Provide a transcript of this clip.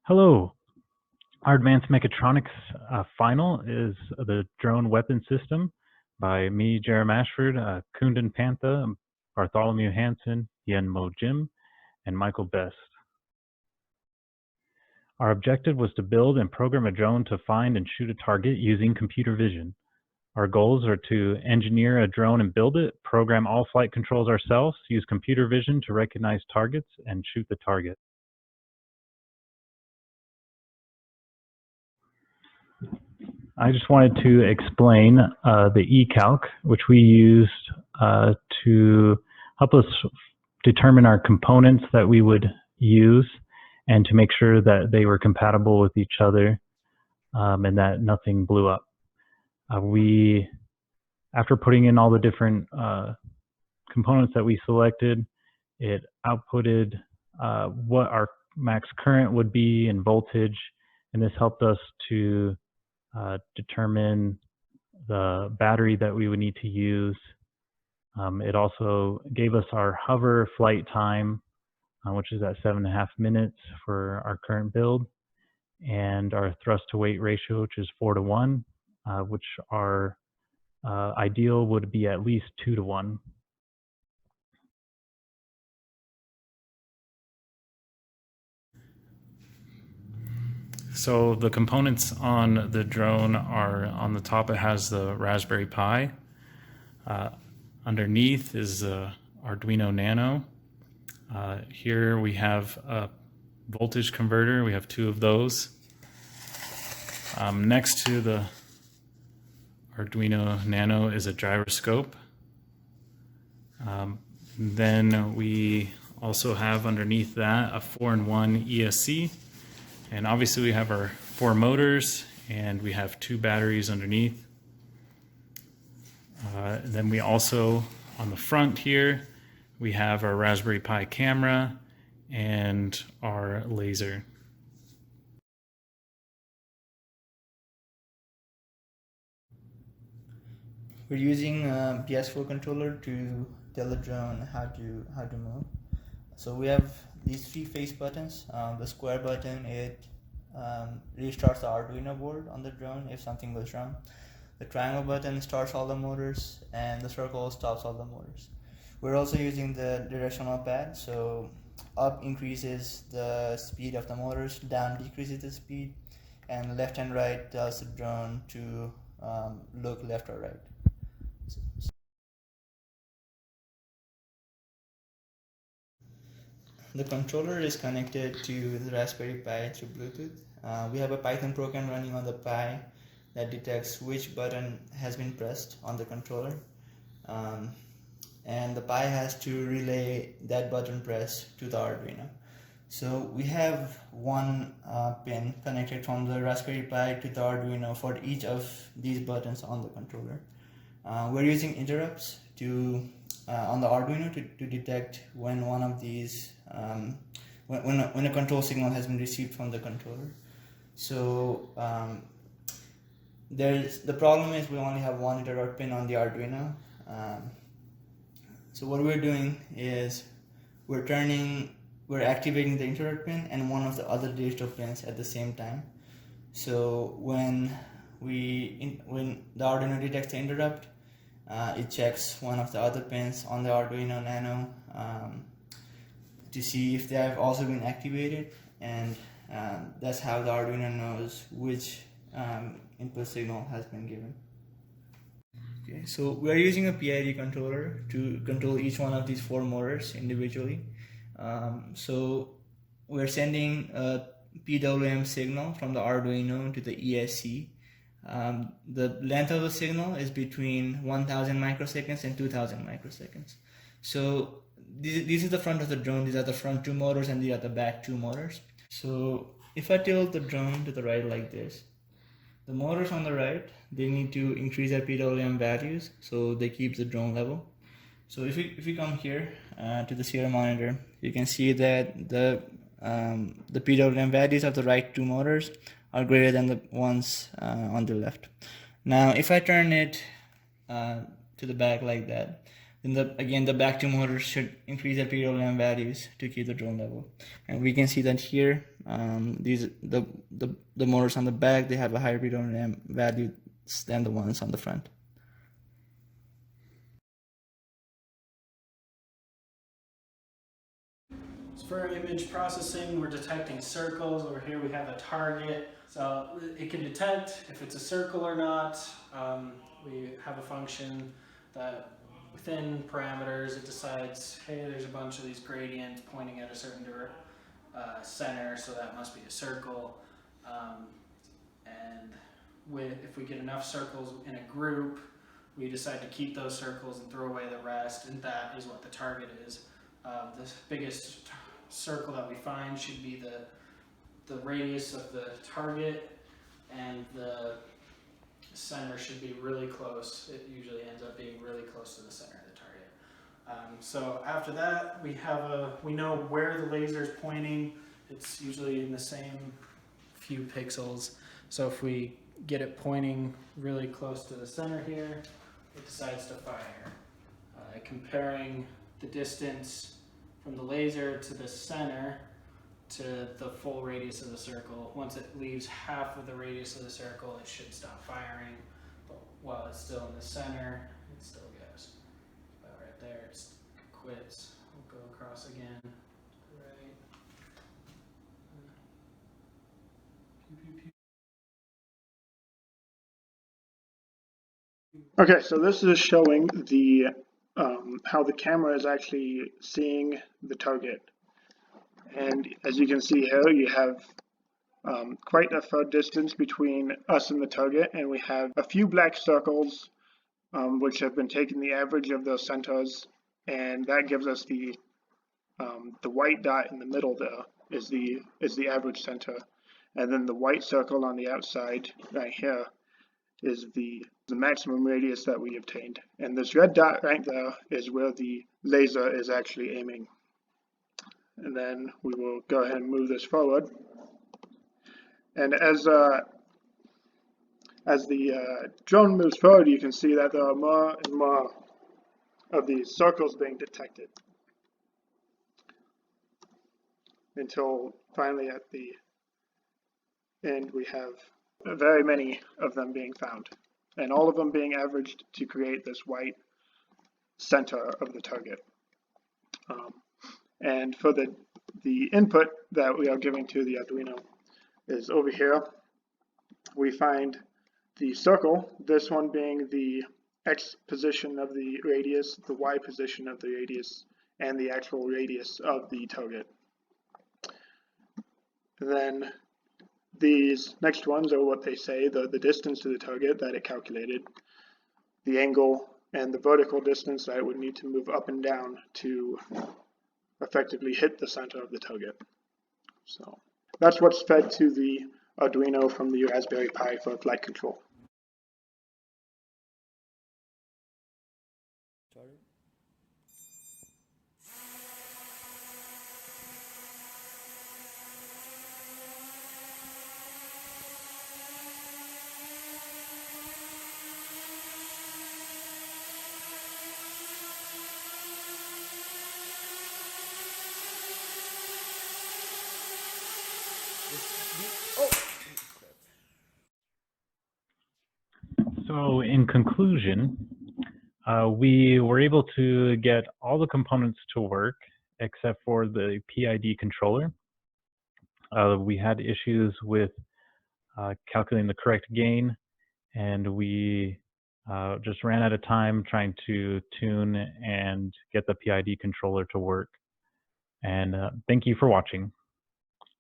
Hello. Our advanced mechatronics final is the drone weapon system by me, Jerem Ashford, Kundan Pantha, Bartholomew Hansen, Yen Mo Jim, and Michael Best. Our objective was to build and program a drone to find and shoot a target using computer vision. Our goals are to engineer a drone and build it, program all flight controls ourselves, use computer vision to recognize targets, and shoot the target. I just wanted to explain the Ecalc, which we used to help us determine our components that we would use and to make sure that they were compatible with each other and that nothing blew up. After putting in all the different components that we selected, it outputted what our max current would be and voltage, and this helped us to determine the battery that we would need to use. It also gave us our hover flight time, which is at 7.5 minutes for our current build, and our thrust to weight ratio, which is 4:1, which our ideal would be at least 2:1. So the components on the drone are on the top, it has the Raspberry Pi. Underneath is the Arduino Nano. Here we have a voltage converter. We have 2 of those. Next to the Arduino Nano is a gyroscope. Then we also have underneath that a 4-in-1 ESC. And obviously we have our 4 motors and we have 2 batteries underneath. Then we also, on the front here, we have our Raspberry Pi camera and our laser. We're using a PS4 controller to tell the drone how to move. So we have these 3 face buttons. The square button, it restarts the Arduino board on the drone if something goes wrong. The triangle button starts all the motors, and the circle stops all the motors. We're also using the directional pad, so up increases the speed of the motors, down decreases the speed, and left and right tells the drone to look left or right. The controller is connected to the Raspberry Pi through Bluetooth. We have a Python program running on the Pi that detects which button has been pressed on the controller. And the Pi has to relay that button press to the Arduino. So we have one pin connected from the Raspberry Pi to the Arduino for each of these buttons on the controller. We're using interrupts on the Arduino to detect when one of these when a control signal has been received from the controller. So the problem is we only have one interrupt pin on the Arduino. So what we're doing is we're activating the interrupt pin and one of the other digital pins at the same time. So when the Arduino detects the interrupt, it checks one of the other pins on the Arduino Nano to see if they have also been activated, and that's how the Arduino knows which input signal has been given. Okay, so we are using a PID controller to control each one of these 4 motors individually. So we're sending a PWM signal from the Arduino to the ESC. The length of the signal is between 1000 microseconds and 2000 microseconds. So this is the front of the drone. These are the front 2 motors and these are the back 2 motors. So if I tilt the drone to the right like this, the motors on the right, they need to increase their PWM values so they keep the drone level. So if we come here to the serial monitor, you can see that the PWM values of the right 2 motors are greater than the ones on the left. Now if I turn it to the back like that, Then again, the back two motors should increase the PWM values to keep the drone level. And we can see that here, the motors on the back, they have a higher PWM value than the ones on the front. For image processing, we're detecting circles. Over here we have a target. So it can detect if it's a circle or not. We have a function that within parameters it decides, hey, there's a bunch of these gradients pointing at a certain center, so that must be a circle. And if we get enough circles in a group, we decide to keep those circles and throw away the rest, and that is what the target is. The biggest circle that we find should be the radius of the target, and the center should be really close. It usually ends up being really close to the center of the target. So after that, we know where the laser is pointing. It's usually in the same few pixels. So if we get it pointing really close to the center here, it decides to fire. Comparing the distance from the laser to the center to the full radius of the circle. Once it leaves half of the radius of the circle, it should stop firing. But while it's still in the center, it still goes. About right there, it quits. We'll go across again. Right. Okay, so this is showing the how the camera is actually seeing the target. And as you can see here, you have quite a far distance between us and the target, and we have a few black circles which have been taking the average of those centers, and that gives us the white dot in the middle there is the average center, and then the white circle on the outside right here is the maximum radius that we obtained. And this red dot right there is where the laser is actually aiming. And then we will go ahead and move this forward. And as the drone moves forward, you can see that there are more and more of these circles being detected, until finally at the end we have very many of them being found, and all of them being averaged to create this white center of the target. And for the input that we are giving to the Arduino is over here. We find the circle, this one being the X position of the radius, the Y position of the radius, and the actual radius of the target. Then these next ones are what they say, the distance to the target that it calculated, the angle, and the vertical distance that it would need to move up and down to effectively hit the center of the target. So that's what's fed to the Arduino from the Raspberry Pi for flight control. So in conclusion, we were able to get all the components to work except for the PID controller. We had issues with calculating the correct gain, and we just ran out of time trying to tune and get the PID controller to work. And thank you for watching.